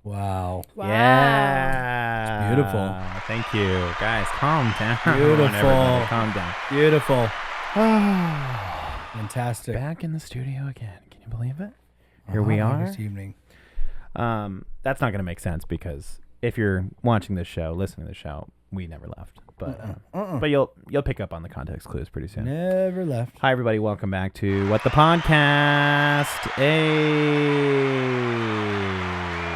Wow. Yeah. It's beautiful. Thank you. Guys, calm down. Beautiful. Calm down. Beautiful. Fantastic. Back in the studio again. Can you believe it? Here we are. This evening. That's not going to make sense because if you're watching this show, listening to the show, we never left. But you'll pick up on the context clues pretty soon. Never left. Hi, everybody. Welcome back to What the Podcast.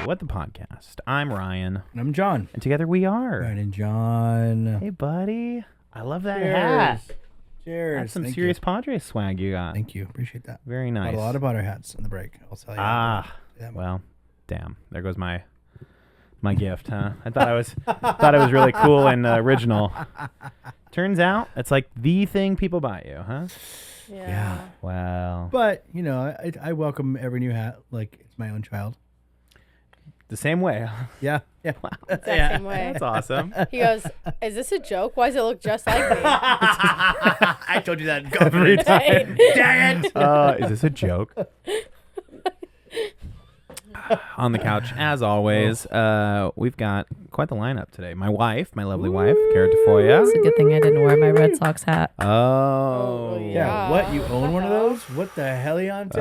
What the Podcast. I'm Ryan. And I'm John. And together we are. Ryan and John. Hey, buddy. I love that Cheers. hat. Cheers. That's some Thank serious you. Padres swag you got. Thank you. Appreciate that. Very nice. Got a lot of butter hats on the break. I'll tell you. Well, damn. There goes my gift, huh? I thought it was really cool and original. Turns out it's like the thing people buy you, huh? Yeah. Wow. But, you know, I welcome every new hat like it's my own child. The same way. Yeah. Yeah. Exact same way. That's awesome. He goes, "Is this a joke? Why does it look just like me?" I told you that Every time. Dang it. Is this a joke? On the couch, as always, we've got quite the lineup today. My lovely wife, Cara Tafolla. It's a good thing I didn't wear my Red Sox hat. Oh, Yeah. What? You own one of those? What the heliante?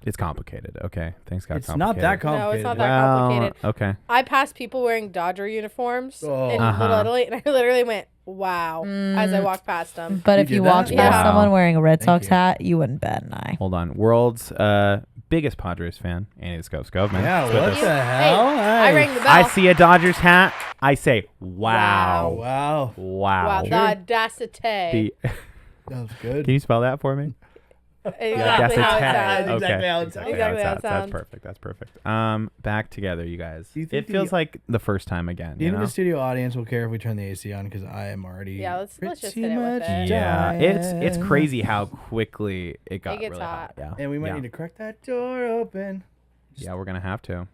It's complicated. Okay, things got It's complicated. not that complicated. No, it's not that complicated. Okay. I passed people wearing Dodger uniforms Oh. in Little Italy, and I literally went, "Wow!" as I walked past them. But You if did you that? walked Yeah. past someone wearing a Red Thank Sox you. hat, you wouldn't bat an eye. Hold on. World's biggest Padres fan, Annie Skovmand. Yeah, is with what us. the hell? I rang the bell. I see a Dodgers hat. I say, wow. Wow. Wow, the audacity. That was good. Can you spell that for me? Exactly how it Audacity. sounds. Exactly how it sounds. Exactly how it That's sounds. perfect. That's perfect. Back together, you guys. Do you think It feels like the first time again. Do You you think know? the studio audience will care if we turn the AC on? Because I am already. Yeah, let's just pretty hit it with much it. Yeah, done. it's crazy how quickly it got gets really hot. hot. Yeah, And we might yeah. need to crack that door open. Yeah, we're gonna have to.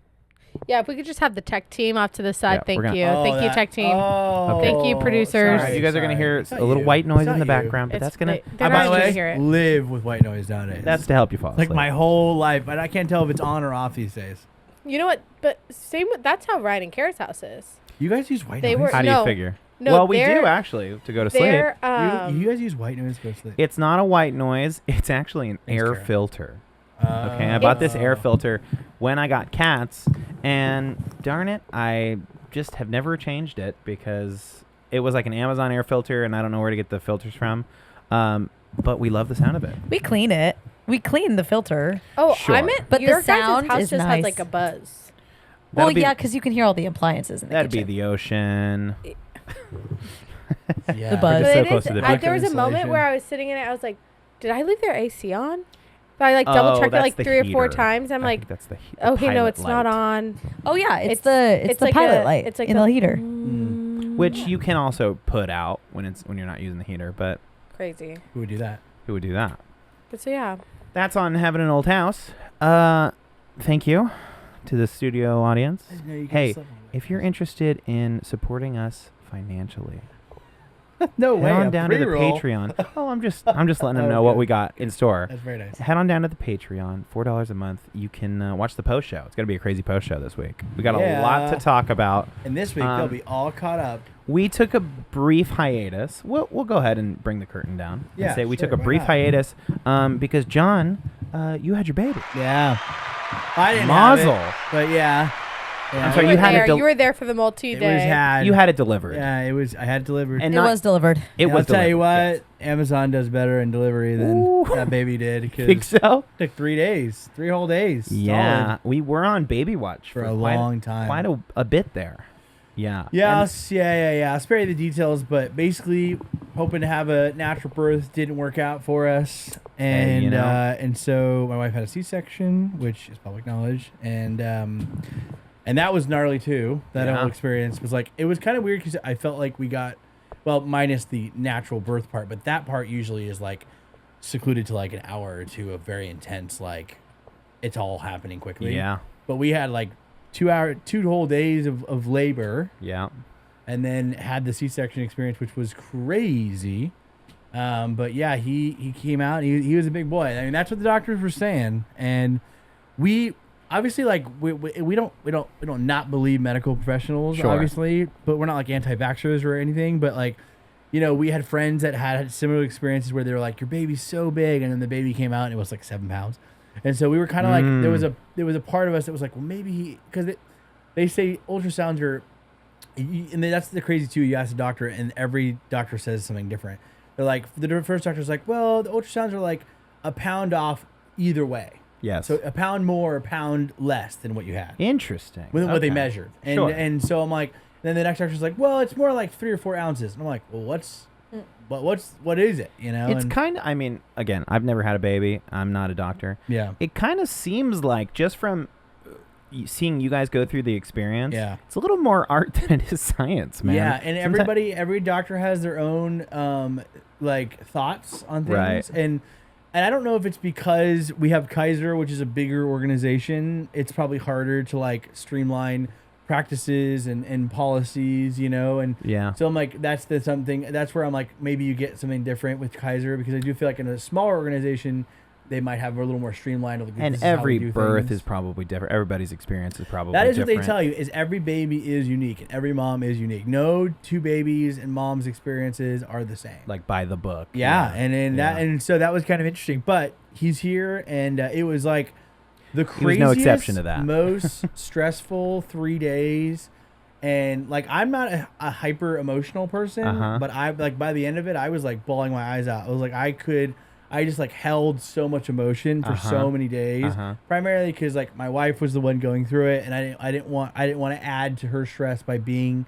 Yeah, if we could just have the tech team off to the side. Yeah, we're Thank gonna- you. Oh, Thank you, that- tech team. Oh, Thank you, producers. sorry, you guys are gonna sorry. hear It's a not little you. white noise It's in the not you. background, but It's- that's gonna. they're By not the gonna way, hear it. live with white noise nowadays. That's to help you fall like asleep. my whole life, but I can't tell if it's on or off these days. You know what? But same with that's how Ryan and Kara's house is. You guys use white They noise? were- How do you No. figure? No, well, we do they're- actually to go to sleep. They're You guys use white noise to go to sleep? It's not a white noise. It's actually an Thanks, air Kara. filter. Okay, I bought this air filter when I got cats, and darn it, I just have never changed it because it was like an Amazon air filter, and I don't know where to get the filters from. But we love the sound of it. We clean it. We clean the filter. Oh, Sure. I meant But the your guys' sound house is just nice. has like a buzz. That'll Well, be- yeah, because you can hear all the appliances in the That'd be kitchen. the ocean. Yeah. The buzz. Just But so it close is. to the There was a moment insulation. where I was sitting in it. I was like, "Did I leave their AC on?" But I like double checked it that's like the 3 or 4 heater. times. I'm I like, think that's the the "Okay, no, pilot it's not light. on." Oh yeah, it's It's the like pilot a- light it's like in a- the heater. Which you can also put out when you're not using the heater. But Crazy. Who would do that? who would do that? But so yeah, That's on Having an Old House. Thank you to the studio audience. Hey, if you're interested in supporting us financially, no way, head on a down to the pre-roll. Patreon. Oh, I'm just letting them know what Okay. we got in store. That's very nice. Head on down to the Patreon, $4 a month. You can watch the post show. It's gonna be a crazy post show this week. We got a lot to Yeah. talk about. And this week they'll be all caught up. We took a brief hiatus. We'll go ahead and bring the curtain down. Yeah, and say we sure, took a why brief not? hiatus because John, you had your baby. Yeah. I didn't Mazel. have it, but yeah. I'm sorry, you you were had it there. del- You were there for the It multi-day. was had. You had it delivered. Yeah, it was. I had it delivered. And It not- was delivered. It And was. I'll tell you delivered, what, Amazon does better in delivery than Ooh. that baby did. yes. Think Because it so? took 3 days, 3 whole days. Yeah, solid, we were on baby watch for a quite long time. quite a bit there. Yeah. Yes, yeah. I'll spare you the details, but basically, hoping to have a natural birth didn't work out for us, Hey, and you know. and so my wife had a C-section, which is public knowledge, and that was gnarly too. That Yeah. whole experience was like, it was kind of weird because I felt like we got, well, minus the natural birth part, but that part usually is like secluded to like an hour or two of very intense, like it's all happening quickly. Yeah. But we had like 2 whole days of labor, Yeah. and then had the C-section experience, which was crazy. But yeah, he came out. He was a big boy. I mean, that's what the doctors were saying, and obviously, like we don't not believe medical professionals, Sure. obviously, but we're not like anti-vaxxers or anything. But like, we had friends that had similar experiences where they were like, your baby's so big, and then the baby came out and it was like 7 pounds, and so we were kind of like, there was a part of us that was like, well, maybe because they say ultrasounds are, and that's the crazy too. You ask a doctor, and every doctor says something different. They're like, the first doctor's like, well, the ultrasounds are like a pound off either way. Yes. So a pound more, a pound less than what you had. Interesting. With what they Okay. measured. And Sure. and so I'm like, then the next doctor's like, well, it's more like 3 or 4 ounces. And I'm like, well, what is it? It's kind of, I mean, again, I've never had a baby. I'm not a doctor. Yeah. It kind of seems like, just from seeing you guys go through the experience, Yeah. it's a little more art than it is science, man. Yeah, and every doctor has their own like thoughts on things. Right. And I don't know if it's because we have Kaiser, which is a bigger organization. It's probably harder to like streamline practices and policies, and Yeah. so I'm like, that's where I'm like, maybe you get something different with Kaiser, because I do feel like in a smaller organization they might have a little more streamlined. Like, And this is how we every do birth things. is probably different. Everybody's experience is probably That is different. what they tell you, is every baby is unique and every mom is unique. No two babies and mom's experiences are the same. Like by the book. Yeah, Yeah. and so that was kind of interesting. But he's here, and it was like the was craziest, no exception to that. most stressful 3 days. And like, I'm not a hyper emotional person, Uh-huh. but I like by the end of it, I was like bawling my eyes out. I was like, I just like held so much emotion for so many days, primarily because like my wife was the one going through it, and I didn't want to add to her stress by being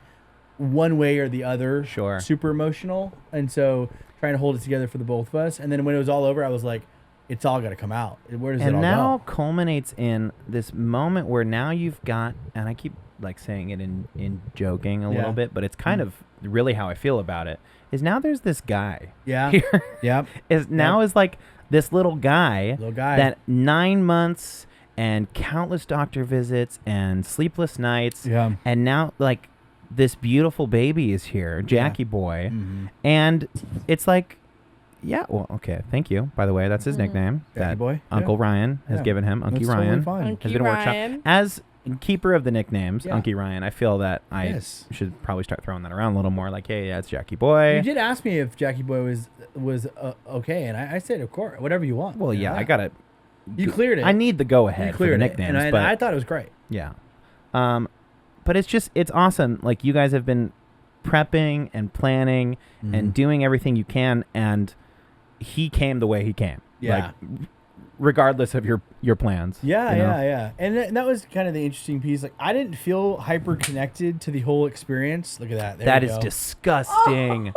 one way or the other, Sure. super emotional, and so trying to hold it together for the both of us. And then when it was all over, I was like, it's all got to come out. Where does it And all now go? culminates in this moment where now you've got, and I keep like saying it in joking a Yeah. little bit, but it's kind of really how I feel about it, is now there's this guy Yeah, here yep, is now is like this little guy little guy. that 9 months and countless doctor visits and sleepless nights, Yeah. and now like this beautiful baby is here, Jackie boy, Mhm. and it's like, yeah, well, okay, thank you, by the way, that's his nickname Jackie that boy, Uncle Ryan has Yeah. given him. Unky That's totally Ryan fine. has been a workshop Ryan. as keeper of the nicknames. Yeah. Unky Ryan, I feel that I Yes. should probably start throwing that around a little more, like, hey, yeah, it's Jackie boy. You did ask me if Jackie Boy was okay, and I said, of course, whatever you want. Well, yeah, I gotta You cleared it. I need the go You ahead for the cleared it, nicknames, and but I thought it was great. yeah. But it's awesome. Like, you guys have been prepping and planning Mm-hmm. and doing everything you can, and he came the way he came. Yeah. Like, regardless of your plans. Yeah, you know? yeah. And that was kind of the interesting piece. Like, I didn't feel hyper connected to the whole experience. Look at that. There That you is go. disgusting.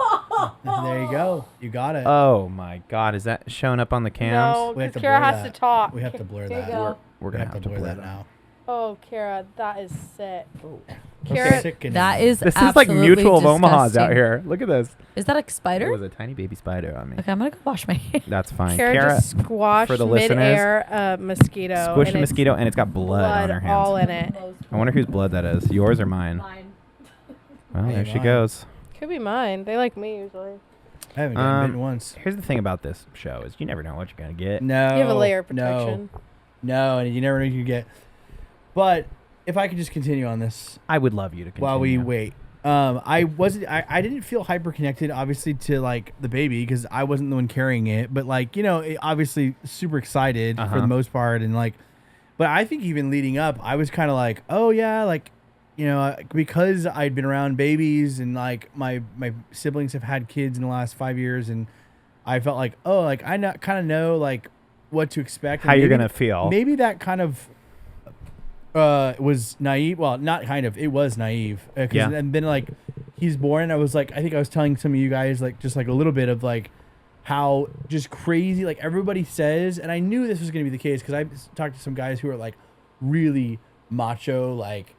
There you go. You got it. Oh my God, is that showing up on the cams? No, We have because to Kara blur has that. to talk. We have to blur Here you that. go. We're We gonna have to blur that now. Oh, Kara, that is sick. Okay. Kara, Sickening. That is This is like absolutely Mutual of Omaha's out disgusting. here. Look at this. Is that a There spider? was a tiny baby spider on me. Okay, I'm gonna go wash my hands. That's fine. Kara just squashed for the listeners, mid-air a mosquito. squished and a it's mosquito and it's got blood on her hands. all in it. I wonder whose blood that is. Yours or mine? Well, Hey, there she mine. goes. Could be mine. They like me usually. I haven't gotten bitten once. Here's the thing about this show is you never know what you're gonna get. No. You have a layer of no, protection. No, and you never know what you get. But if I could just continue on this I would love you to continue. while we wait. I didn't feel hyper connected, obviously, to like the baby because I wasn't the one carrying it. But like, obviously super excited for Uh-huh. the most part, and like, but I think even leading up, I was kind of like, oh yeah, like, because I'd been around babies and like my siblings have had kids in the last 5 years, and I felt like, oh, like I kind of know like what to expect. How and you're maybe- gonna feel. Maybe that kind of was naive. Well, not kind of. It was naive. Yeah. And then like he's born. I was like, I think I was telling some of you guys like just like a little bit of like how just crazy like everybody says, and I knew this was gonna be the case because I talked to some guys who are like really macho, like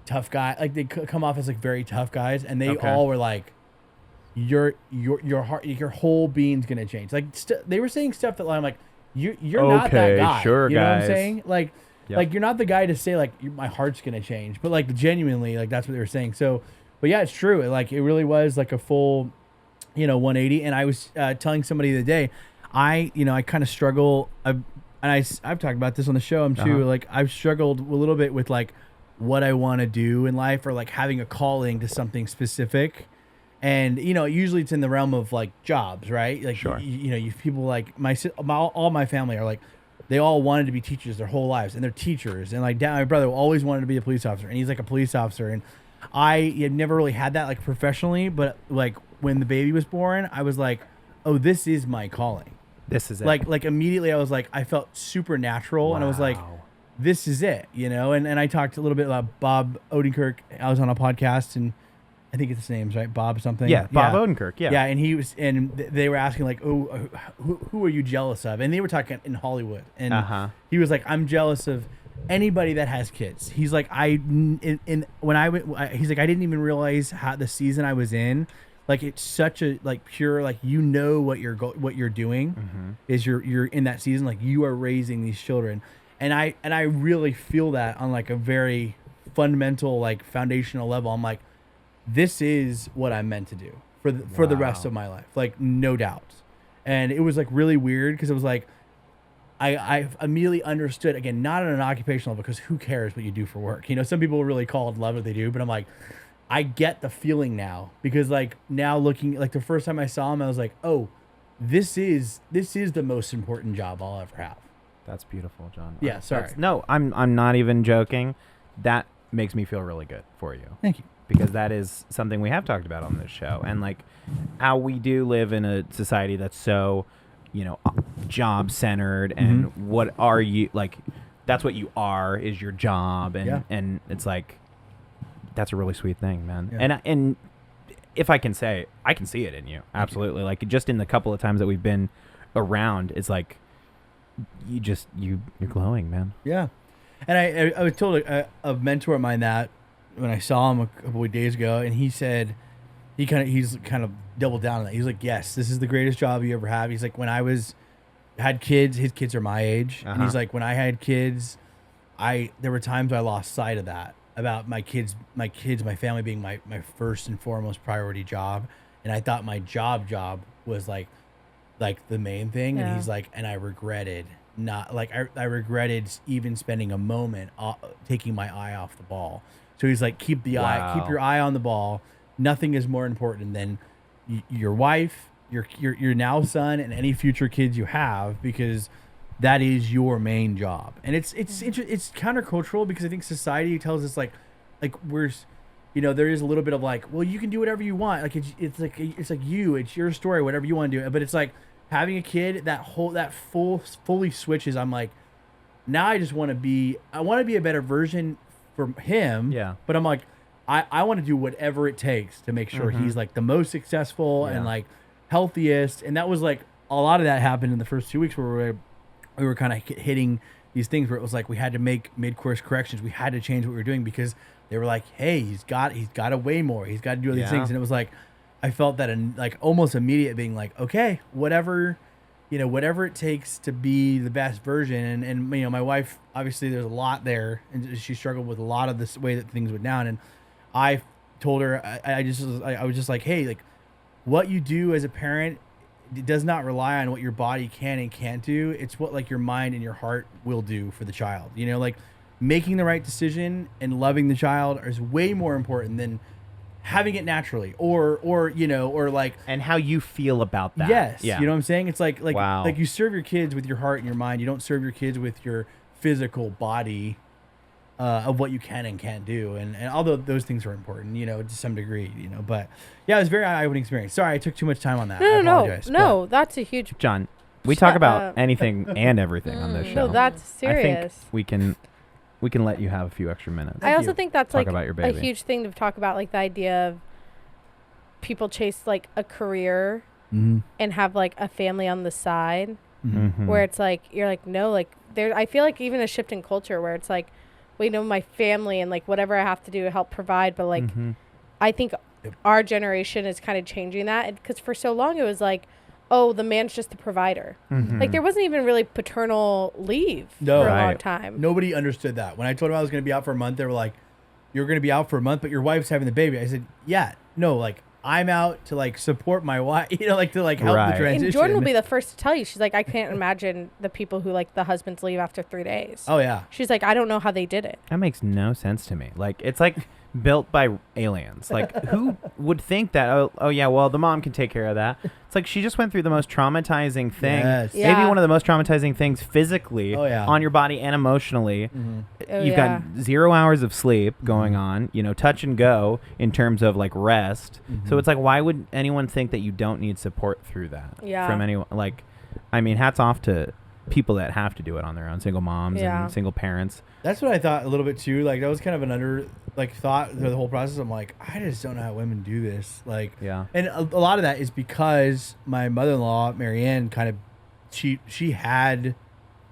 tough guy. Like they come off as like very tough guys, and they Okay. all were like, your heart, your whole being's gonna change. Like they were saying stuff that I'm like, you're not that Okay, guy. sure, you know what I'm guys. saying? Like. Yep. Like, you're not the guy to say, like, my heart's going to change. But, like, genuinely, like, that's what they were saying. So, but, yeah, it's true. It really was, like, a full, 180. And I was telling somebody the other day, I kind of struggle. I and I've talked about this on the show too. Like I've struggled a little bit with like what I want to do in life, or like having a calling to something specific. And usually it's in the realm of like jobs, right? Like Sure. you people like all my family are like, they all wanted to be teachers their whole lives, and they're teachers. And like my brother always wanted to be a police officer, and he's like a police officer. And I had never really had that like professionally, but like when the baby was born, I was like, oh, this is my calling. This is it. Like immediately I was like, I felt supernatural, and I was like, this is it, And I talked a little bit about Bob Odenkirk. I was on a podcast, and I think it's his name's right, Bob something. Yeah, Bob Odenkirk. Yeah. Yeah, and he was, and they were asking like, oh, who are you jealous of? And they were talking in Hollywood, and he was like, I'm jealous of anybody that has kids. He's like, when I went, he's like, I didn't even realize how the season I was in. Like it's such a like pure like what you're doing is you're in that season, like you are raising these children, and I really feel that on like a very fundamental like foundational level. I'm like, this is what I'm meant to do for the rest of my life, like no doubt. And it was like really weird because it was like I immediately understood, again, not on an occupational level, because who cares what you do for work? Some people really call it love what they do, but I'm like, I get the feeling now, because like now looking, like the first time I saw him, I was like, oh, this is the most important job I'll ever have. That's beautiful, John. Yeah, sorry. No, I'm not even joking. That makes me feel really good for you. Thank you. Because that is something we have talked about on this show, and like how we do live in a society that's so, job centered, and what are you like? That's what you are, is your job, and it's like that's a really sweet thing, man. Yeah. And if I can say, I can see it in you, absolutely. Like just in the couple of times that we've been around, it's like you're glowing, man. Yeah, and I was told a mentor of mine that, when I saw him a couple of days ago, and he said he's kind of doubled down on that. He's like, yes, this is the greatest job you ever have. He's like, when I had kids, his kids are my age, and he's like, when I had kids, there were times I lost sight of that, about my kids, my family being my first and foremost priority job, and I thought my job was like the main thing. And he's like, and I regretted not, like I regretted even spending a moment taking my eye off the ball. So he's like, keep your eye on the ball. Nothing is more important than your wife, your now son, and any future kids you have, because that is your main job. And it's countercultural, because I think society tells us like we're, there is a little bit of like, well, you can do whatever you want. Like it's your story, whatever you want to do. But it's like having a kid, fully switches. I'm like, now I want to be a better version for him. Yeah. But I'm like, I want to do whatever it takes to make sure he's like the most successful and like healthiest. And that was like, a lot of that happened in the first 2 weeks, where we were kind of hitting these things where it was like we had to make mid-course corrections. We had to change what we were doing, because they were like, hey, he's got to weigh more. He's got to do all these things. And it was like, I felt that like almost immediate being like, okay, whatever it takes to be the best version. And my wife, obviously there's a lot there, and she struggled with a lot of this way that things went down. And I told her, I was just like, hey, like what you do as a parent, it does not rely on what your body can and can't do. It's what like your mind and your heart will do for the child. Like making the right decision and loving the child is way more important than having it naturally, or like, and how you feel about that. Yes. Yeah. You know what I'm saying? It's like wow. Like you serve your kids with your heart and your mind. You don't serve your kids with your physical body, of what you can and can't do. And although those things are important, to some degree, but yeah, it was a very eye-opening experience. Sorry, I took too much time on that. I apologize. No, that's a huge. John, we talk about anything and everything on this show. No, that's serious. I think we can let you have a few extra minutes. I also think that's talk like about your baby. A huge thing to talk about, like the idea of people chase like a career and have like a family on the side, where it's like, you're like, no, like there, I feel like even a shift in culture where it's like, well, my family and like whatever I have to do to help provide. But like, I think our generation is kind of changing that, because for so long it was like, oh, the man's just the provider. Like there wasn't even really paternal leave for a long time. Nobody understood that. When I told them I was going to be out for a month, they were like, you're going to be out for a month, but your wife's having the baby. I said, yeah, no, like I'm out to like support my wife, like to like help the transition. And Jordan will be the first to tell you. She's like, I can't imagine the people who like the husbands leave after 3 days. Oh yeah. She's like, I don't know how they did it. That makes no sense to me. Like, it's like built by aliens. Like, who would think that? Oh yeah, well, the mom can take care of that. It's like she just went through the most traumatizing thing. Yes. Yeah. Maybe one of the most traumatizing things physically on your body and emotionally. Oh, You've got 0 hours of sleep going on, touch and go in terms of like rest. So it's like, why would anyone think that you don't need support through that? Yeah. From anyone? Like, I mean, hats off to people that have to do it on their own, single moms and single parents. That's what I thought a little bit too. Like that was kind of an under thought through the whole process. I'm like, I just don't know how women do this. Like, and a lot of that is because my mother-in-law Marianne kind of she had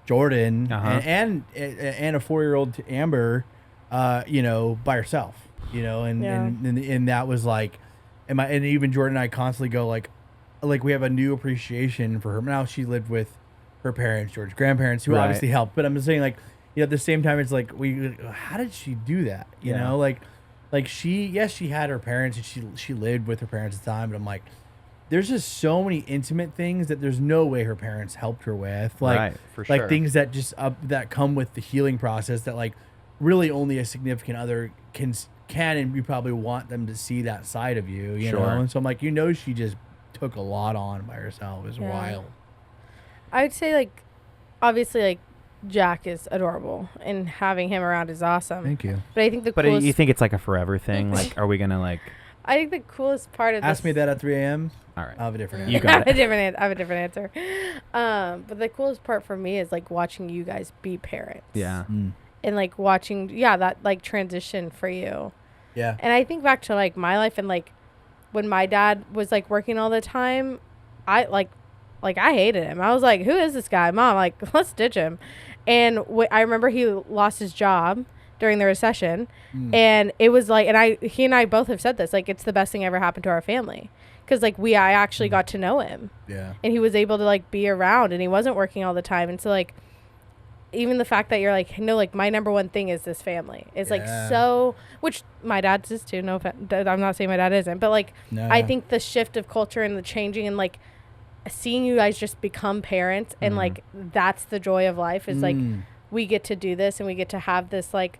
Jordan and a 4-year-old Amber, by herself, and that was like, and even Jordan and I constantly go like we have a new appreciation for her. Now she lived with her parents, George's grandparents, who obviously helped. But I'm just saying, like, at the same time, it's like how did she do that? You know, like she had her parents and she lived with her parents at the time. But I'm like, there's just so many intimate things that there's no way her parents helped her with. Like, for sure. Like things that just that come with the healing process that like really only a significant other can and you probably want them to see that side of you. You know, and so I'm like, she just took a lot on by herself. It was wild. I would say, like, obviously, like, Jack is adorable, and having him around is awesome. Thank you. But I think But you think it's like a forever thing? Like, are we going to, like... I think the coolest part of Ask me that at 3 a.m. All right. I'll have a different answer. You got it. I have a different answer. But the coolest part for me is, like, watching you guys be parents. Yeah. And, like, watching, that, like, transition for you. Yeah. And I think back to, like, my life and, like, when my dad was, like, working all the time, I hated him. I was like, who is this guy? Mom, like, let's ditch him. And I remember he lost his job during the recession. And it was like, and he and I both have said this, like, it's the best thing ever happened to our family. Because, like, I actually got to know him. Yeah. And he was able to, like, be around, and he wasn't working all the time. And so, like, even the fact that you're like, no, like, my number one thing is this family. It's like so, which my dad's is too. No, I'm not saying my dad isn't. But, like, I think the shift of culture and the changing and, like, seeing you guys just become parents and like that's the joy of life is like we get to do this and we get to have this like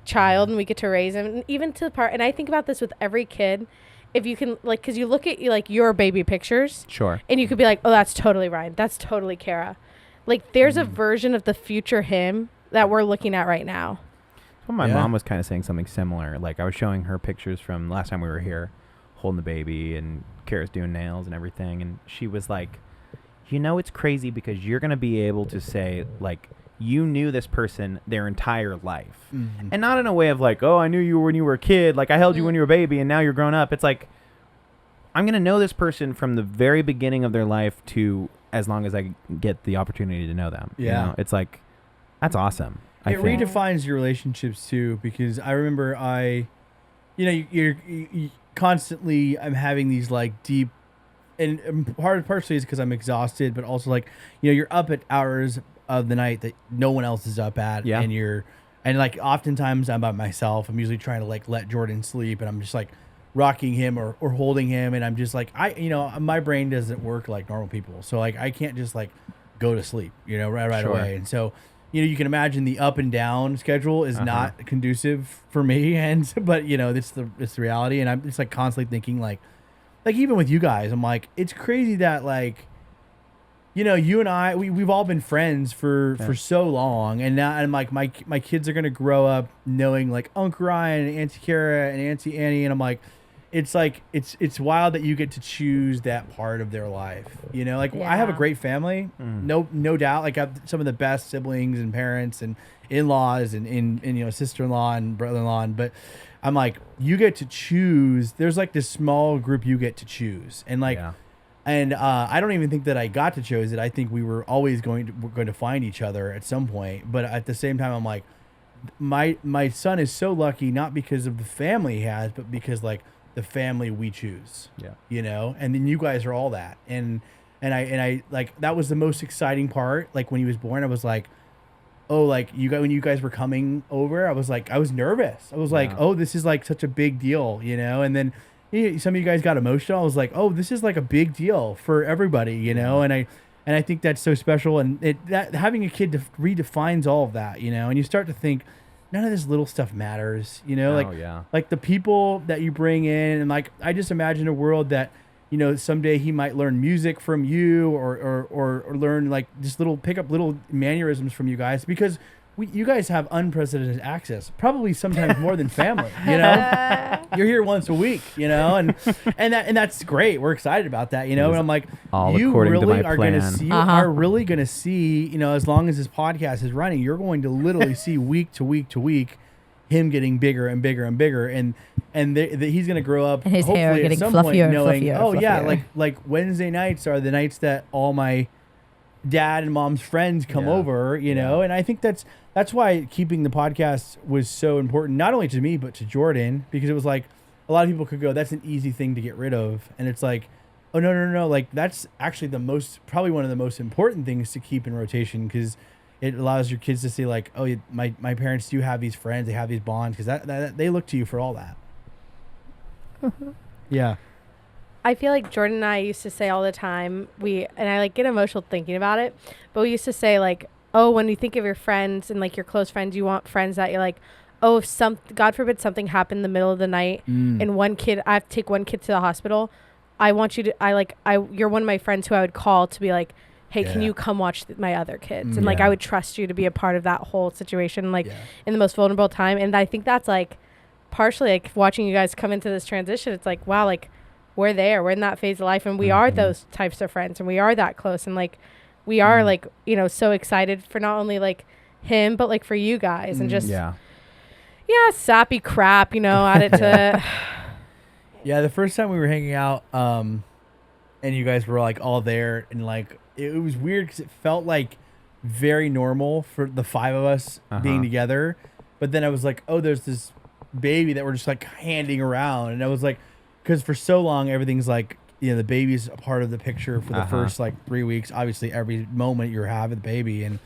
child and we get to raise him, and even to the part, and I think about this with every kid, if you can, like, because you look at like your baby pictures, and you could be like, oh, that's totally Ryan, that's totally Cara, like there's a version of the future him that we're looking at right now. Well, my mom was kind of saying something similar. Like, I was showing her pictures from last time we were here holding the baby, and Cara's doing nails and everything, and she was like, it's crazy because you're going to be able to say, like, you knew this person their entire life. And not in a way of like, oh, I knew you when you were a kid, like I held you when you were a baby and now you're grown up. It's like, I'm going to know this person from the very beginning of their life to as long as I get the opportunity to know them. It's like, that's awesome. It redefines your relationships too, because I remember you're constantly, I'm having these like deep, and partially is because I'm exhausted, but also like, you're up at hours of the night that no one else is up at, and like oftentimes I'm by myself. I'm usually trying to like let Jordan sleep, and I'm just like rocking him or holding him, and I'm just like, my brain doesn't work like normal people, so like I can't just like go to sleep, right away, and so you can imagine the up and down schedule is not conducive for me, but it's the reality, and I'm just like constantly thinking like even with you guys, I'm like, it's crazy that like, you and I, we've all been friends for so long, and now I'm like, my kids are gonna grow up knowing like Uncle Ryan and Auntie Cara and Auntie Annie, and I'm like, it's like it's wild that you get to choose that part of their life. I have a great family, no doubt. Like I have some of the best siblings and parents and in-laws and sister-in-law and brother-in-law, but I'm like, you get to choose. There's like this small group you get to choose, and like. And I don't even think that I got to choose it. I think we were always going to find each other at some point. But at the same time, I'm like, my son is so lucky, not because of the family he has, but because like the family we choose. And then you guys are all that. And I like, that was the most exciting part. Like when he was born, I was like, oh, like when you guys were coming over, I was nervous. I was like, oh, this is like such a big deal, And then some of you guys got emotional. I was like, oh, this is like a big deal for everybody, you know, and I think that's so special, and that having a kid redefines all of that, you know, and you start to think none of this little stuff matters, you know, like the people that you bring in, and like I just imagine a world that, you know, someday he might learn music from you, or learn like just pick up little mannerisms from you guys, because you guys have unprecedented access, probably sometimes more than family, you know. You're here once a week, you know, and that's great. We're excited about that, you know. And I'm like, you really are going to see, are really going to see, you know, as long as this podcast is running, you're going to literally see week to week to week him getting bigger and bigger and bigger, and he's going to grow up, and his hopefully hair getting at some fluffier point, and knowing, fluffier. oh fluffier. yeah, like Wednesday nights are the nights that all my dad and mom's friends come over, you know, and I think that's why keeping the podcast was so important, not only to me but to Jordan, because it was like a lot of people could go, that's an easy thing to get rid of, and it's like, oh no, like that's actually probably one of the most important things to keep in rotation, because it allows your kids to see like, oh, my parents do have these friends, they have these bonds, because that they look to you for all that. Yeah. I feel like Jordan and I used to say all the time, and I like get emotional thinking about it, but we used to say like, oh, when you think of your friends and like your close friends, you want friends that you're like, oh, if God forbid something happened in the middle of the night and I have to take one kid to the hospital, I want you to, you're one of my friends who I would call to be like, hey, can you come watch my other kids? And like, I would trust you to be a part of that whole situation, like in the most vulnerable time. And I think that's like partially like watching you guys come into this transition. It's like, wow, like we're in that phase of life, and we are those types of friends, and we are that close, and like we are like, you know, so excited for not only like him but like for you guys, and just sappy crap, you know, add it to yeah. The first time we were hanging out, and you guys were like all there, and like it was weird because it felt like very normal for the five of us being together, but then I was like, oh, there's this baby that we're just like handing around, and I was like, because for so long everything's like, you know, the baby's a part of the picture for the first like 3 weeks, obviously every moment you're having the baby, and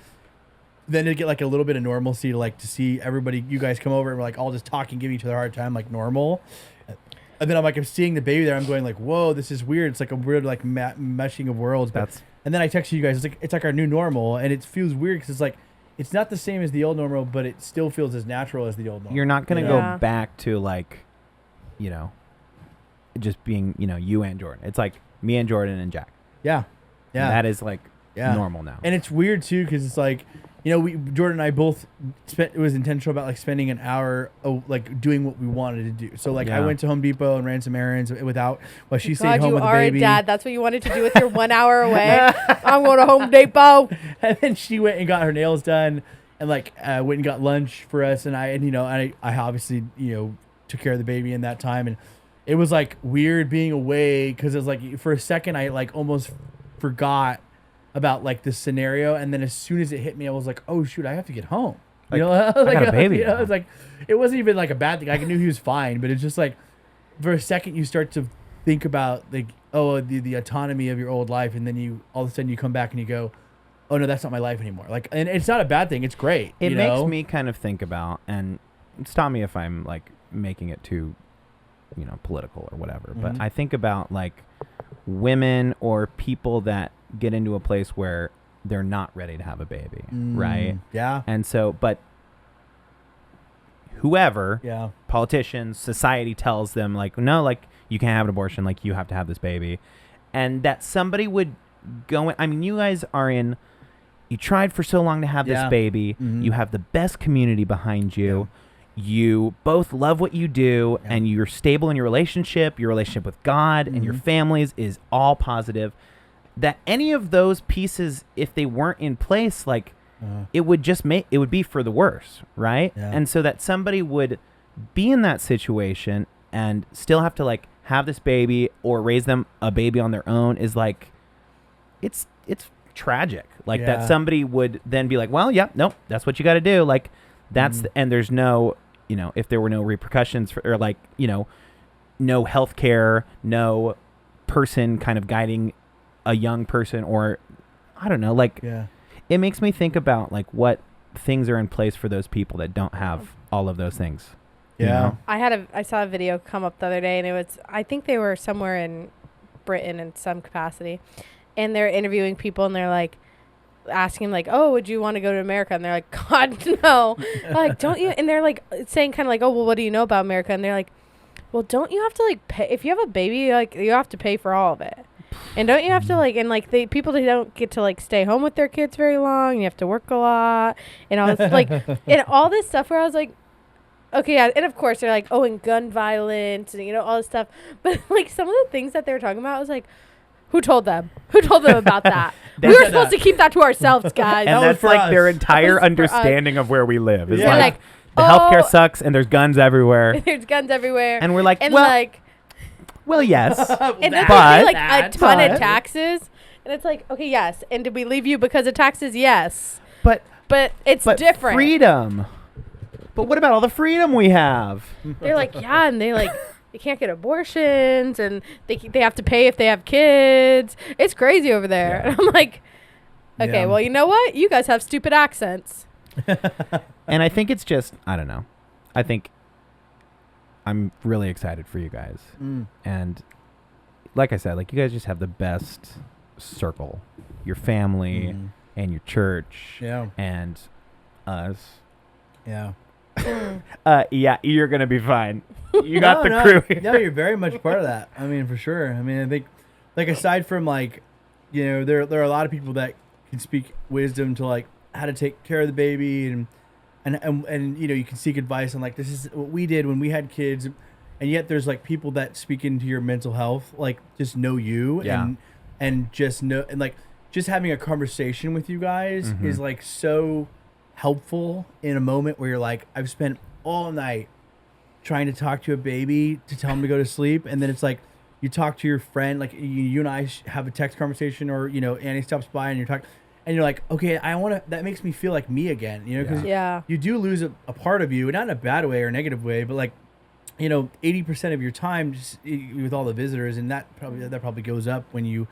then to get like a little bit of normalcy to see everybody, you guys come over and we're like all just talking, give each other a hard time like normal, and then I'm seeing the baby there, I'm going like, whoa, this is weird. It's like a weird like meshing of worlds. And then I texted you guys, it's like our new normal, and it feels weird because it's like it's not the same as the old normal, but it still feels as natural as the old normal. You're not gonna go back to like, you know, just being, you know, you and Jordan. It's like me and Jordan and Jack. Yeah. And that is like normal now. And it's weird too, because it's like, you know, Jordan and I both it was intentional about like spending an hour like doing what we wanted to do. So like I went to Home Depot and ran some errands while she stayed home with the baby. Dad, that's what you wanted to do with your 1 hour away. I'm going to Home Depot. And then she went and got her nails done, and like went and got lunch for us, and I obviously, you know, took care of the baby in that time. And it was like weird being away, because it was like for a second I like almost forgot about like this scenario, and then as soon as it hit me, I was like, oh shoot, I have to get home. Like, you know, I got a baby. You know, it was like, it wasn't even like a bad thing. I knew he was fine, but it's just like for a second you start to think about like, oh, the autonomy of your old life, and then you all of a sudden you come back and you go, oh no, that's not my life anymore. Like, and it's not a bad thing. It's great. It makes me kind of think about, and stop me if I'm like making it too, you know, political or whatever, but I think about like women or people that get into a place where they're not ready to have a baby, right? Yeah. And so, but whoever, politicians, society tells them like, no, like you can't have an abortion, like you have to have this baby, and that somebody would go in. I mean, you guys are in. You tried for so long to have this baby. You have the best community behind you. You both love what you do, and you're stable in your relationship with God and your families is all positive. That any of those pieces, if they weren't in place, like it would just it would be for the worse, right? And so that somebody would be in that situation and still have to like have this baby or raise them a baby on their own is like, it's tragic. Like that somebody would then be like, well, nope, that's what you got to do. Like that's and there's no, you know, if there were no repercussions or like, you know, no health care, no person kind of guiding a young person, or I don't know, like it makes me think about like what things are in place for those people that don't have all of those things. You Yeah. know? I saw a video come up the other day, and it was, I think they were somewhere in Britain in some capacity, and they're interviewing people, and they're like asking like, oh, would you want to go to America? And they're like, God, no. Like, don't you? And they're like saying kind of like, oh, well, what do you know about America? And they're like, well, don't you have to like pay if you have a baby? Like, you have to pay for all of it. And don't you have to like, and like people they don't get to like stay home with their kids very long. You have to work a lot and all this like, and all this stuff where I was like, okay, yeah. And of course they're like, oh, and gun violence and all this stuff. But like some of the things that they were talking about, I was like, who told them? Who told them about that? We were supposed to keep that to ourselves, guys. And that's like their entire That was for us. understanding of where we live. It's Yeah. like, Like, the healthcare sucks and there's guns everywhere. There's guns everywhere. And we're like, and well, like, well, yes. and then but- they pay like a ton but- of taxes. And it's like, okay, yes. And did we leave you because of taxes? Yes. But It's different. freedom. But what about all the freedom we have? They're like, yeah, and they like they can't get abortions, and they have to pay if they have kids. It's crazy over there. Yeah. And I'm like, okay, Yeah. well, you know what? You guys have stupid accents. And I think it's just, I don't know. I think I'm really excited for you guys. And like I said, like you guys just have the best circle. Your family and your church Yeah. and us. Yeah. Yeah, you're going to be fine. You got the crew here. No, you're very much part of that. I mean, for sure. I mean, I think, like, aside from like, there are a lot of people that can speak wisdom to like how to take care of the baby and you can seek advice on like this is what we did when we had kids, and yet there's like people that speak into your mental health, like just know you and just know and like just having a conversation with you guys is like so helpful in a moment where you're like, I've spent all night trying to talk to a baby to tell him to go to sleep, and then it's like you talk to your friend, like you and I have a text conversation, or Annie stops by and you're talking, and you're like, okay, I want to. That makes me feel like me again, because you do lose a part of you, not in a bad way or negative way, but like 80% of your time just with all the visitors, and that probably goes up when you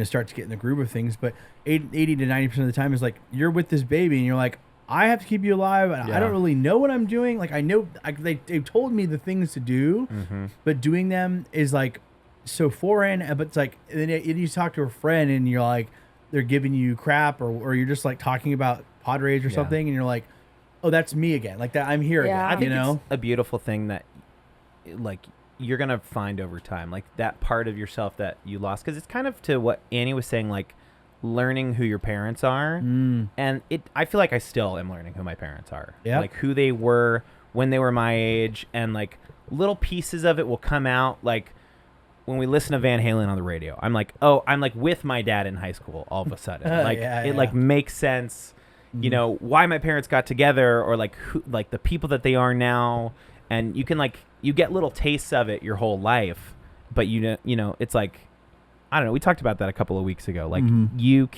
start to get in the groove of things. But 80 to 90% of the time is like you're with this baby, and you're like, I have to keep you alive. And I don't really know what I'm doing. Like I know they've told me the things to do, but doing them is like so foreign. But it's like then you talk to a friend and you're like, they're giving you crap, or you're just like talking about Padres or something, and you're like, oh, that's me again. Like that, I'm here again. I think it's a beautiful thing that like you're gonna find over time, like that part of yourself that you lost, because it's kind of to what Annie was saying, like learning who your parents are, and I feel like I still am learning who my parents are, like who they were when they were my age, and like little pieces of it will come out, like when we listen to Van Halen on the radio, I'm like, oh, I'm like with my dad in high school all of a sudden, like like makes sense, why my parents got together, or like who, like the people that they are now, and you can like you get little tastes of it your whole life, but it's like, I don't know. We talked about that a couple of weeks ago. Like you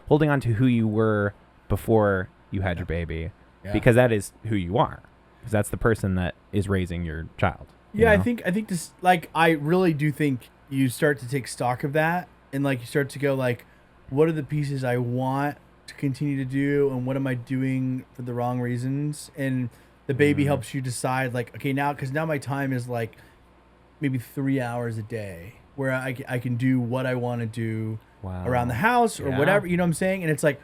holding on to who you were before you had your baby, because that is who you are. Because that's the person that is raising your child. Yeah, I think this, like, I really do think you start to take stock of that, and like you start to go like, what are the pieces I want to continue to do, and what am I doing for the wrong reasons? And the baby helps you decide, like, okay, because now my time is like maybe 3 hours a day where I can do what I want to do around the house or whatever, you know what I'm saying? And it's like,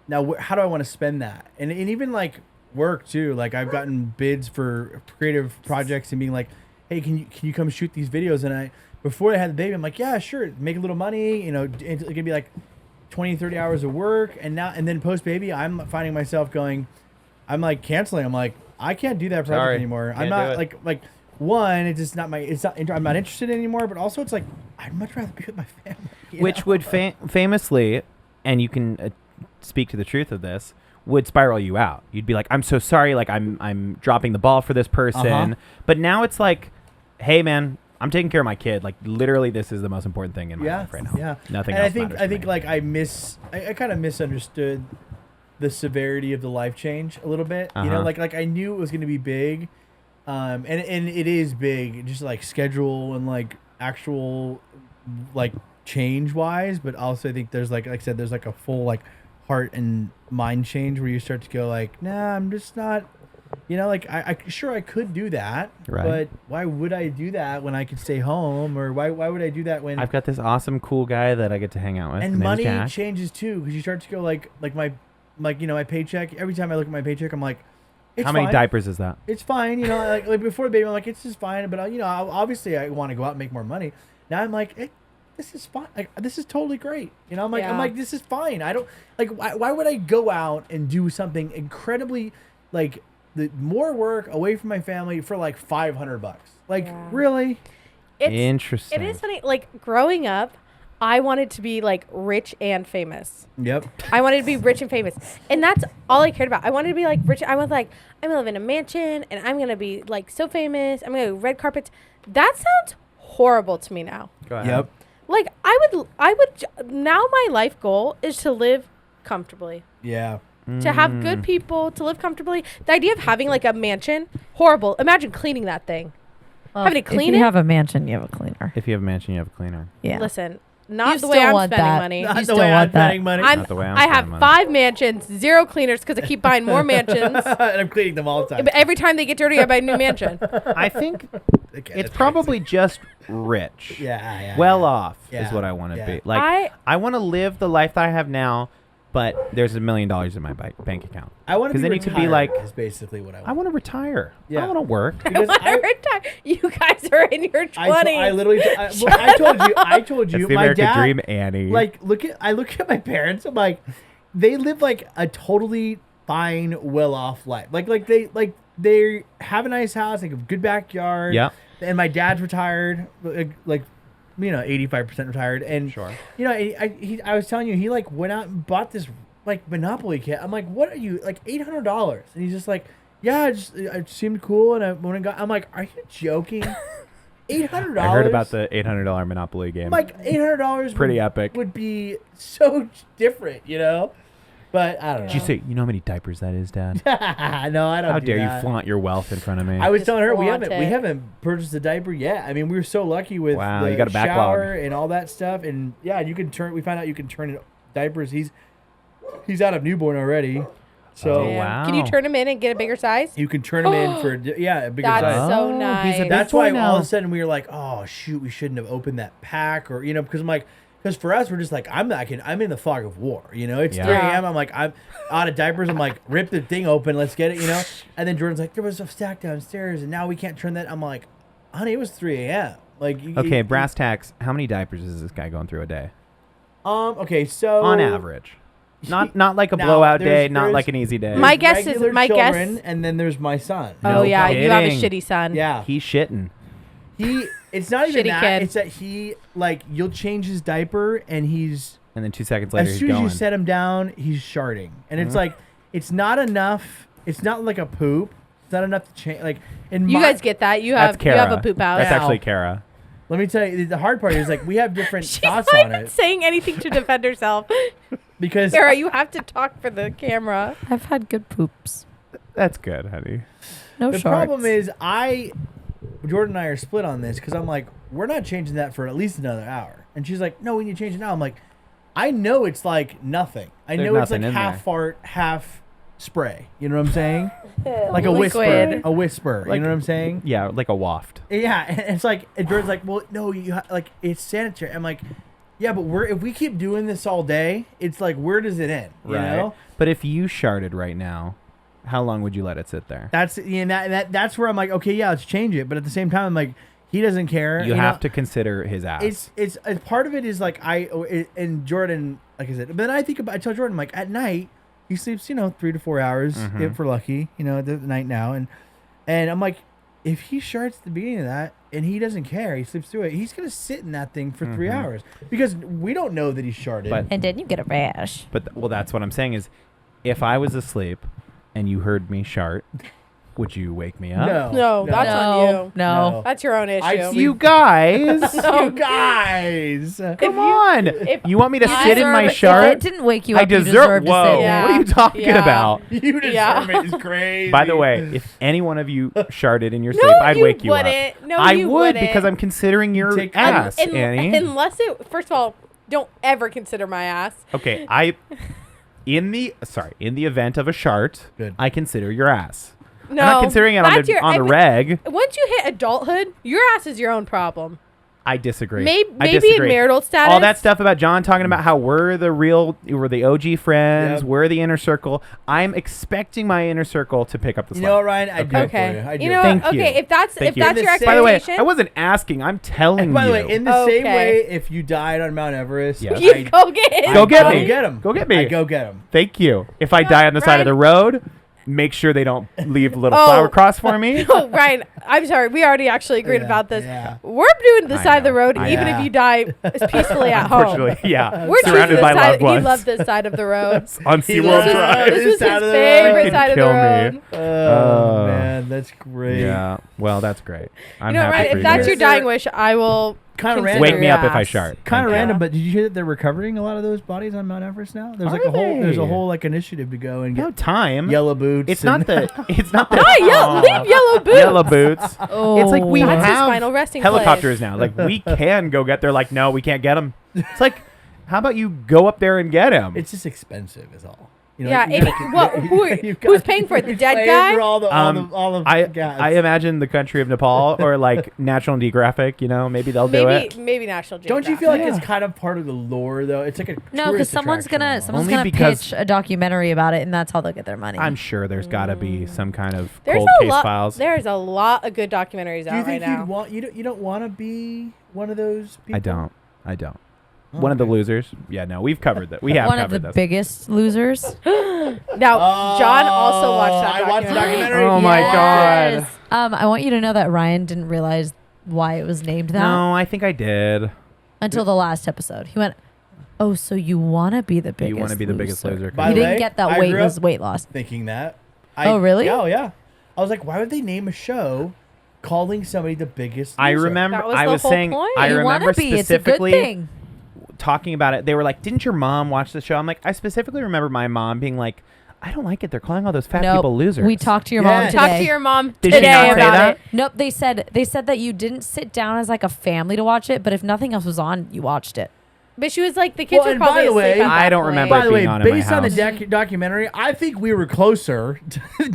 now how do I want to spend that? And even like work too. Like I've gotten bids for creative projects and being like, hey, can you come shoot these videos? And before I had the baby, I'm like, yeah, sure, make a little money, it's gonna be like 20, 30 hours of work. And then post baby, I'm finding myself going, I'm like canceling. I'm like, I can't do that project anymore. I'm not like one, it's just not I'm not interested anymore, but also it's like, I'd much rather be with my family. Which would famously, and you can speak to the truth of this, would spiral you out. You'd be like, I'm so sorry, like I'm dropping the ball for this person. But now it's like, hey man, I'm taking care of my kid. Like literally this is the most important thing in my life right now. Yeah. Nothing else matters to me. I think like I kind of misunderstood the severity of the life change a little bit. Like I knew it was going to be big. And it is big, just like schedule and like actual like change wise, but also I think there's like I said, there's like a full like heart and mind change where you start to go like, nah, I'm just not You know, like I sure I could do that, Right. but why would I do that when I could stay home, or why would I do that when I've got this awesome, cool guy that I get to hang out with. and His name's money Jack. changes too because you start to go like my paycheck. Every time I look at my paycheck, I'm like, it's How many fine. diapers is that? It's fine, you know. Like before the baby, I'm like, it's just fine. But you know, obviously, I want to go out and make more money. Now I'm like, this is fine. Like this is totally great. You know, I'm like, this is fine. I don't like. Why would I go out and do something incredibly like the more work away from my family for like $500? Like really? Interesting. It is funny. Like growing up, I wanted to be like rich and famous. Yep. I wanted to be rich and famous, and that's all I cared about. I wanted to be like rich. I was like, I'm gonna live in a mansion, and I'm gonna be like so famous. I'm gonna go red carpets. That sounds horrible to me now. Go ahead. Yep. Like I would. Now my life goal is to live comfortably. Yeah. To have good people, to live comfortably. The idea of having like a mansion, horrible. Imagine cleaning that thing. Having to clean if it. you have a mansion, you have a cleaner. If you have a mansion, you have a cleaner. Yeah. Listen, not You the way still I'm want spending that. money. Not You the still way I'm want that. spending money. I'm, Not the way I'm I have spending money. 5 mansions, 0 cleaners because I keep buying more mansions. and I'm cleaning them all the time. But every time they get dirty, I buy a new mansion. I think Okay, it's that's probably just rich. crazy. Yeah. Well off Yeah. is what I want to Yeah. be. Like I want to live the life that I have now, but there's $1 million in my bank account. I want to Because be then you could be retired like, is basically what I I want. want to retire. Yeah. I want to work. Because I retire. You guys are in your 20s. I literally I told you It's the my American dad dream, Annie. like I look at my parents. I'm like, they live like a totally fine, well off life. They have a nice house, like a good backyard. Yeah. And my dad's retired, like 85% retired. And Sure. you know, I was telling you, he like went out and bought this like Monopoly kit. I'm like, what are you like $800? And he's just like, yeah, it seemed cool. And when I got, I'm like, are you joking? $800. I heard about the $800 Monopoly game. Like $800. Pretty epic. Would be so different, you know. But I don't know. Did you say, you know how many diapers that is, Dad? No, I don't. How do dare that. you flaunt your wealth in front of me? I was Just telling her we flaunt haven't it. purchased a diaper yet. I mean, we were so lucky with Wow, the you got a backlog. shower and all that stuff. And yeah, you can turn. We found out you can turn in diapers. He's out of newborn already, so Oh, Damn. wow. Can you turn them in and get a bigger size? you can turn them in for a bigger That's size. so Oh, nice. he's a big That's boy why now. all of a sudden we were like, oh shoot, we shouldn't have opened that pack, or because I'm like. Because for us, we're just like, I'm in the fog of war. It's Yeah. 3 a.m. I'm like, I'm out of diapers. I'm like, rip the thing open. Let's get it, And then Jordan's like, there was a stack downstairs, and now we can't turn that. I'm like, honey, it was 3 a.m. Like, Okay, brass tacks. How many diapers is this guy going through a day? Okay, so On average. Not like a Now, blowout day, there's- not there's- like an easy day. My guess is- regular my guess- children, and then there's my son. Oh No yeah, you have a kidding. shitty son. Yeah, He's shitting. It's not even Shitty that. kid. It's that he you'll change his diaper, and he's And then 2 seconds later, as he's soon as going. you set him down, he's sharding, and it's like it's not enough. It's not like a poop. It's not enough to change. Like in You my, guys get that? You have That's Cara. a poop out. That's Yeah. actually Cara. Let me tell you, the hard part is like we have different She's thoughts not on even it saying anything to defend herself. because Cara, you have to talk for the camera. I've had good poops. That's good, honey. No the shorts. problem is Jordan and I are split on this because I'm like, we're not changing that for at least another hour, and she's like, no, we need to change it now. I'm like, I know it's like nothing. I There's know it's like nothing in half there. fart, half spray. You know what I'm saying? Like a Liquid. whisper. Like- you know what I'm saying? Yeah, like a waft. Yeah, and it's like, and Jordan's like, well, no, like it's sanitary. I'm like, yeah, but if we keep doing this all day, it's like, where does it end? You know? But if you sharded right now, how long would you let it sit there? That's that's where I'm like, okay, yeah, let's change it. But at the same time, I'm like, he doesn't care. You have to consider his ass. It's part of it is like and Jordan, like I said, but then I tell Jordan, like at night he sleeps 3 to 4 hours if we're lucky, at the night now, and I'm like, if he sharts at the beginning of that and he doesn't care, he sleeps through it, he's gonna sit in that thing for 3 hours because we don't know that he sharted. But- And then you get a rash. But that's what I'm saying is, if I was asleep and you heard me shart, would you wake me up? No, that's on you. No. That's your own issue. I You guys, you guys. come on! You want me to you sit in my deserve it, If shart? it didn't wake you I up, you deserve. deserve to Whoa! sit Yeah. What are you talking Yeah. about? You deserve Yeah. it. It's crazy. By the way, if any one of you sharted in your No, sleep, I'd you wake you up. wouldn't. No, I you would wouldn't. because I'm considering your Take- ass, Annie. Unless first of all, don't ever consider my ass. Okay, in the event of a shart, Good. I consider your ass. No, I'm not considering it on that's the reg. Once you hit adulthood, your ass is your own problem. I disagree. Maybe I in disagree. marital status. All that stuff about John talking about how we're the OG friends, Yep. we're the inner circle. I'm expecting my inner circle to pick up the slack. You know what, Ryan? I do it for Okay. you. I do. You know Thank what? you. Okay, if that's Thank you. your In the same- By the way, expectation, I wasn't asking. I'm telling And by the you. way, in the same Okay. way, if you died on Mount Everest, Yeah. you go get his Go get body. me. Get him. Go get me. I go get him. Thank you. If I No, die on the side of the Ryan- road, make sure they don't leave a little Oh. flower cross for me. Oh, Ryan, I'm sorry. We already actually agreed Yeah, about this. yeah. We're doing the I side of the know, road, I even know. if you die peacefully at home. Unfortunately, yeah. We're surrounded choosing by the side. loved ones. He loved this side of the road. on He SeaWorld loves Drive. This was his side of the road. favorite He'd side of the kill me. road. Oh, man, that's great. Yeah. Well, that's great. I'm You know, happy Ryan, for if you that's guys. your dying wish, I will Kind of consider random. Wake me your up if I ass. shart. Kind of Thank you. random, but did you hear that they're recovering a lot of those bodies on Mount Everest now? There's like Are a whole there's a they? whole like initiative to go and No get time. yellow boots. It's and- not the. It's not the. Not yellow. Leave yellow boots. Yellow boots. Oh, It's like we That's his have final resting helicopters place. now. Like we can go get there. Like no, we can't get them. It's like, how about you go up there and get them? It's just expensive, is all. You Yeah, you if- gotta- what- who are- you who's gotta- paying for it? The you're dead paying guy? for all the I guys. imagine the country of Nepal or like National Geographic. You know, maybe they'll do it. Maybe National Geographic. Don't you feel like Yeah. it's kind of part of the lore though? It's like a no, tourist because someone's attraction gonna almost. Only because- pitch a documentary about it, and that's how they'll get their money. I'm sure there's got to be some kind of There's cold a case lot. files. There's a lot of good documentaries Do you out right think now. you'd want you don't want to be one of those people? I don't. Oh, One of the okay. losers. Yeah, no, we've covered that. We have one of covered the this. biggest losers. Now, John also watched that I watched the documentary. documentary. Oh my God. Yes. I want you to know that Ryan didn't realize why it was named that No, I think I did. until the last episode. He went, "Oh, so you want to be the biggest? You want to be the biggest loser. By You the didn't way, get that I weight grew up was weight loss. Thinking that. Oh, really? Oh yeah. I was like, why would they name a show calling somebody the biggest? I loser? remember. That was I the was whole saying. point. I you remember want to be. It's a good specifically thing. talking about it. They were like, "Didn't your mom watch the show?" I'm like, I specifically remember my mom being like, "I don't like it. They're calling all those fat Nope. people losers." We talked to your Yeah. mom today. Talk to your mom Did she today not say about that? it. Nope. They said that you didn't sit down as like a family to watch it, but if nothing else was on, you watched it. But she was like, the kids Well, were and by probably the asleep way- at that I don't point. remember By the way, being on in my based on the house. documentary, I think we were closer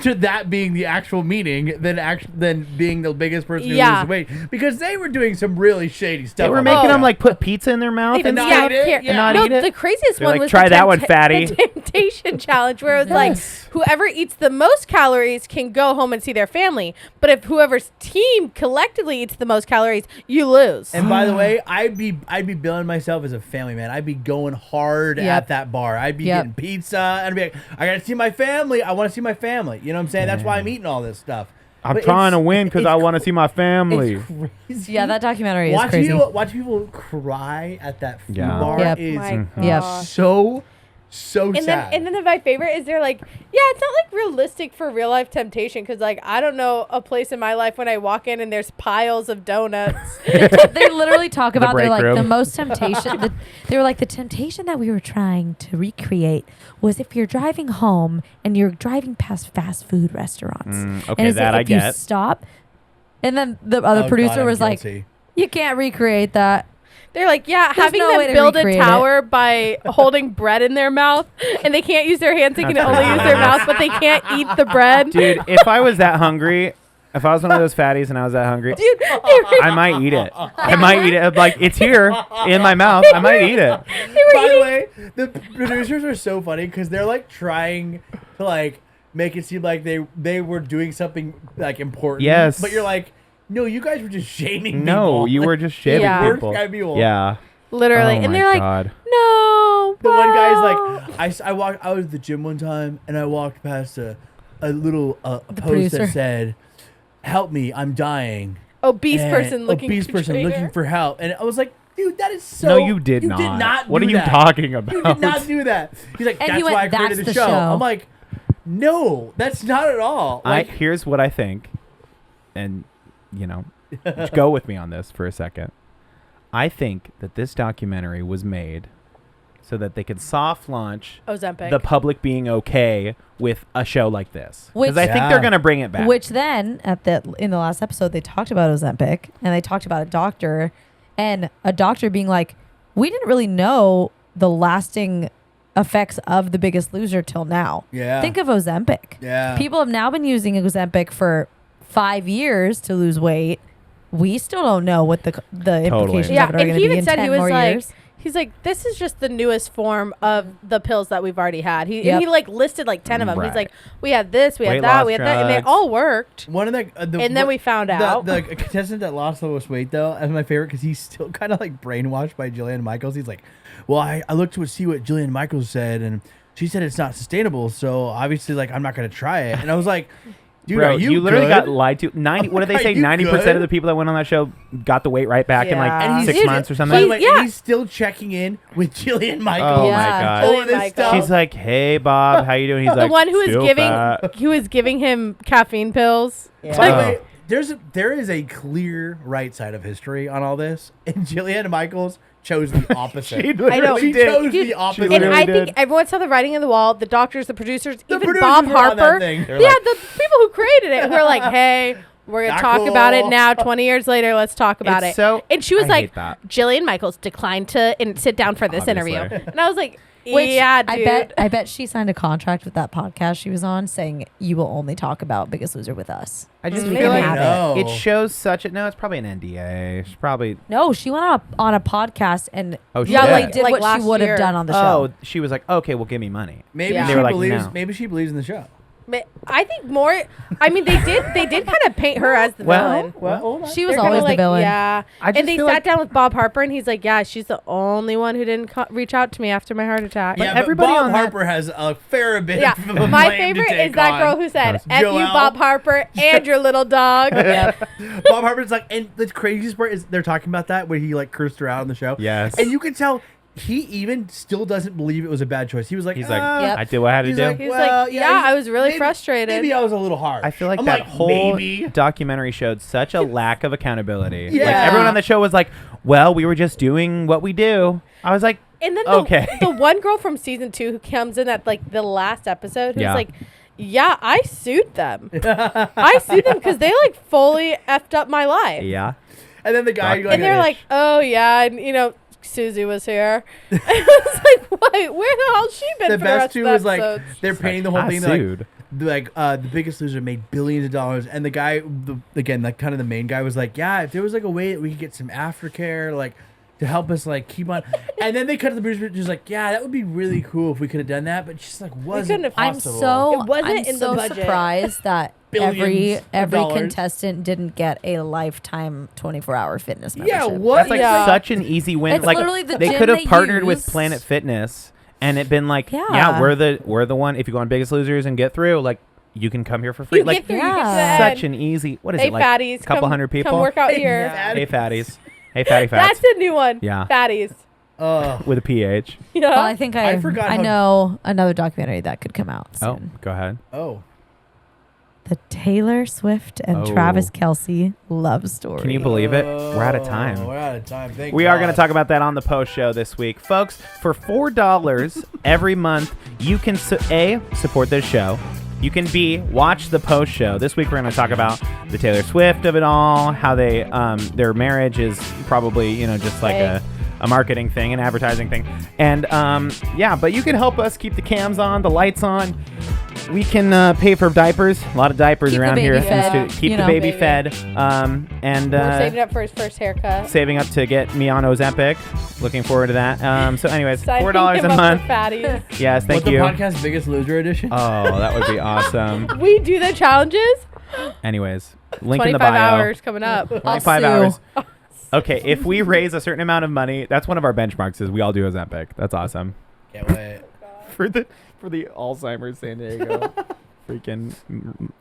to that being the actual meaning than being the biggest person who Yeah. loses weight, because they were doing some really shady stuff. They were on making that them show. like put pizza in their mouth They- and not stuff. eat it? here- Yeah. Not no, eat it? the craziest They're one like, was "Try the that one, fatty." The temptation challenge, where it was like, whoever eats the most calories can go home and see their family. But if whoever's team collectively eats the most calories, you lose. And by the way, I'd be billing myself as a family man. I'd be going hard Yep. at that bar. I'd be Yep. getting pizza. And I'd be like, I gotta see my family. I want to see my family. You know what I'm saying? That's why I'm eating all this stuff. I'm But trying to it's- win because it's I want to see my It's family. crazy. Yeah, that documentary is watch crazy. watch people cry at that food Yeah. bar Yep. is My Yep. gosh. so And sad. then my favorite is they're like, yeah, it's not like realistic for real life temptation, because like I don't know a place in my life when I walk in and there's piles of donuts. They literally talk about break they're like the room. most temptation. They were like the temptation that we were trying to recreate was if you're driving home and you're driving past fast food restaurants. Okay, and it's that like I if you get. stop, and then the other Oh, producer God, I'm was like, guilty. "You can't recreate that." They're like, yeah, There's having no way them to build a recreate tower by holding bread in their mouth, and they can't use their hands; they can That's only use their mouth, but they can't eat the bread. Dude, if I was that hungry, if I was one of those fatties and I was that hungry, Dude, they were, I might eat it. I might eat it. Like, it's here in my mouth. I might eat it. they were By the eating. way, the producers are so funny because they're like trying to like make it seem like they were doing something like important. Yes. But you're like, no, you guys were just shaming No, people. you Like, were just shitting Yeah. worst people. kind of people. Yeah. Literally, Oh and my they're like, God. no. The one guy's wow." like, I was at the gym one time and I walked past a little a post producer. that said, "Help me, I'm dying." obese And person looking obese for person trainer. looking for help, and I was like, dude, that is so. No, you did you not. Did not. What do are you that. talking about? You did not do that. He's like, And that's he went, why I created "That's the the show. show." I'm like, no, that's not at all. Like, Here's what I think, and go with me on this for a second. I think that this documentary was made so that they could soft launch Ozempic. the public being okay with a show like this, Which- because I think Yeah. they're gonna bring it back. Which then in the last episode they talked about Ozempic and they talked about a doctor being like, we didn't really know the lasting effects of The Biggest Loser till now. Yeah. Think of Ozempic. Yeah. People have now been using Ozempic for 5 years to lose weight. We still don't know what the implications Yeah, of it are and going to he be even in said 10 he was more like, years. he's like, this is just the newest form of the pills that we've already had. And Yep. he like listed like 10 of them. Right. He's like, we had this, we Weight had that, loss we had that, and they drugs. all worked. One of the And then we found out. the contestant that lost the most weight though, is my favorite because he's still kind of like brainwashed by Jillian Michaels. He's like, well, I looked to see what Jillian Michaels said, and she said it's not sustainable, so obviously like I'm not gonna try it. And I was like, dude, Bro, are you literally good? got lied to. 90. What did they Are say? you 90% good? of the people that went on that show got the weight right back in Yeah. like And he's- 6 months or By something. the way, Yeah. and he's still checking in with Jillian Michaels. Oh Yeah. my god. over Jillian this Michaels. stuff. She's like, "Hey Bob, how you doing?" He's The like, one who "Still fat." was giving him caffeine pills. Yeah. By the Oh. way, there is a clear right side of history on all this, and Jillian Michaels chose the opposite. She literally I know. She did. chose Dude, the opposite. And literally I did. think everyone saw the writing on the wall. The doctors, the producers, The even producers Bob were on that Harper. thing. Yeah, They're like, the people who created it were like, "Hey, we're gonna Not talk about it cool. now. 20 years later, let's talk about It's it." so- and she was I like, hate that. "Jillian Michaels declined to sit down for this Obviously. interview," and I was like, Which "Yeah, dude." I bet she signed a contract with that podcast she was on saying you will only talk about Biggest Loser with us. I just Maybe feel like have No. it shows such a no. It's probably an NDA. She's probably No, she went on a podcast and Oh, she Yeah, did. like- did what last she would year. have done on the oh, show. she was like, okay, well, give me money. maybe Yeah. she They were like, believes. no. Maybe she believes in the show. I think more. I mean, they did kind of paint her as the villain. She was They're kinda always the like, villain. Yeah. I just And they feel sat like- down with Bob Harper, and he's like, "Yeah, she's the only one who didn't reach out to me after my heart attack." Yeah, everybody but Bob on that- Harper has a fair bit. Yeah, of blame my to favorite take is that on. girl who said, "F you, Joelle. Bob Harper, and your little dog." Bob Harper's like, and the craziest part is they're talking about that where he like cursed her out on the show. Yes. and you can tell he even still doesn't believe it was a bad choice. He was like, He's like, Yep. I did what I had to he's do. like, He's well, like, "Yeah, I was really maybe- frustrated." Maybe I was a little hard. I feel like I'm that whole maybe. documentary showed such a lack of accountability. Like Yeah. everyone on the show was like, "Well, we were just doing what we do." I was like, And then Okay. the one girl from season 2 who comes in at like the last episode, who's Yeah. like, "Yeah, I sued them. I sued them because they like fully effed up my life." "Yeah." And then the guy, And like, And they're like, "Oh yeah," and Susie was here. I was like, "Wait, where the hell's she been?" the for best the too rest is of like the episodes? they're painting the whole I thing sued. The Biggest Loser made billions of dollars, and the guy, again, like kind of the main guy was like, yeah, if there was like a way that we could get some aftercare, like to help us like keep on, and then they cut to the producer, just like, yeah, that would be really cool if we could have done that, but just like wasn't couldn't have- I'm possible. so It wasn't I'm in the so budget. surprised that Billions of every dollars. contestant didn't get a lifetime 24-hour fitness Yeah, membership. what? That's like Yeah. such an easy win. It's like literally the they gym could have they partnered with used. Planet Fitness and it been like, Yeah. yeah, we're the one. If you go on Biggest Losers and get through, like you can come here for free. You Like get through, you get to the Yeah. such end. an easy. What is Hey it like? fatties, a couple come- hundred people. Come work out Hey, here. fatties. Hey fatties. Hey fatty fats That's a new one. Yeah. Fatties. with a PH. Yeah. Well, I think I forgot I how- know another documentary that could come out Oh, soon. go ahead. Oh, The Taylor Swift and Oh. Travis Kelce love story. Can you believe it? We're out of time. We're out of time. Thank We are God. going to talk about that on the post show this week. Folks, for $4 every month, you can support this show. You can watch the post show. This week we're going to talk about the Taylor Swift of it all, how they their marriage is probably, just like Hey. a marketing thing, an advertising thing. And but you can help us keep the cams on, the lights on. We can pay for diapers. A lot of diapers Keep the around baby here. fed, Keep you the know. baby Baby. fed. And We're saving up for his first haircut. saving up to get me on Ozempic. Looking forward to that. So anyways, Signing $4 him a up month. for fatties. Yes, thank What, you. the podcast Biggest Loser edition? Oh, that would be awesome. We do the challenges. Anyways, link in 25 the bio. hours coming up. 25 I'll hours. sue. Okay, if we raise a certain amount of money, that's one of our benchmarks is we all do Ozempic. That's awesome. Can't wait. For the Alzheimer's San Diego freaking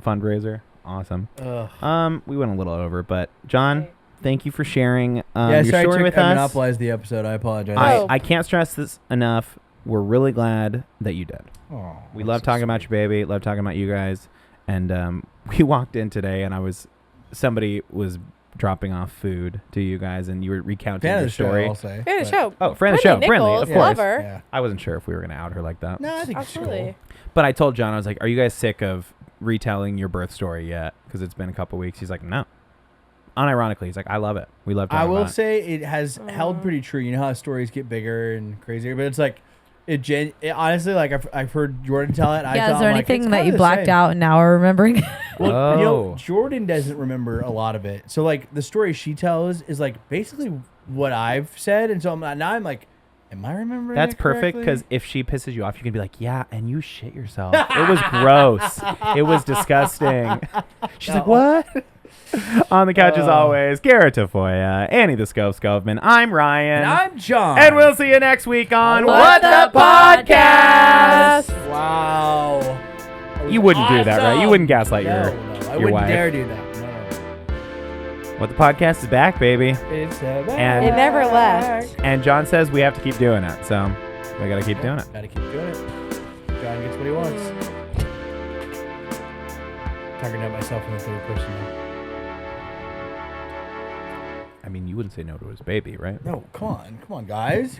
fundraiser. Awesome. Ugh. We went a little over, but John, thank you for sharing Yeah, your sorry story to with us. monopolize the episode. I apologize. Oh. I can't stress this enough. We're really glad that you did. Oh, We that's love so talking sweet. about your baby. Love talking about you guys. And we walked in today, and somebody was dropping off food to you guys, and you were recounting Fan of your the show, story. I'll say. Fan of the but- show. Oh, friend of the show, Brittany friendly, Nichols, of course. love her. Yeah. I wasn't sure if we were going to out her like that. No, I think it's Absolutely. cool. But I told John, I was like, "Are you guys sick of retelling your birth story yet? Because it's been a couple weeks." He's like, "No." Unironically, he's like, "I love it. We love talking I will about it." say it has held pretty true. You know how stories get bigger and crazier, but it's like Honestly, like I've heard Jordan tell it. Yeah, is there anything that you blacked out and now are remembering? Well, Jordan doesn't remember a lot of it. So like the story she tells is like basically what I've said, and so I'm like, am I remembering? That's perfect because if she pisses you off, you can be like, yeah, and you shit yourself. It was gross. It was disgusting. She's like, what? On the couch as always, Cara Tafolla, Annie the Skovmand. I'm Ryan. And I'm John. And we'll see you next week on What the Podcast. Wow. You wouldn't do that, right? You wouldn't gaslight No, I your wouldn't wife. dare do that. No. What the Podcast is back, baby. It's back. And- It never left. And John says we have to keep doing it, so we gotta keep doing it. Gotta keep doing it. John gets what he wants. Talking about myself in the third person. I mean, you wouldn't say no to his baby, right? No, come on, guys.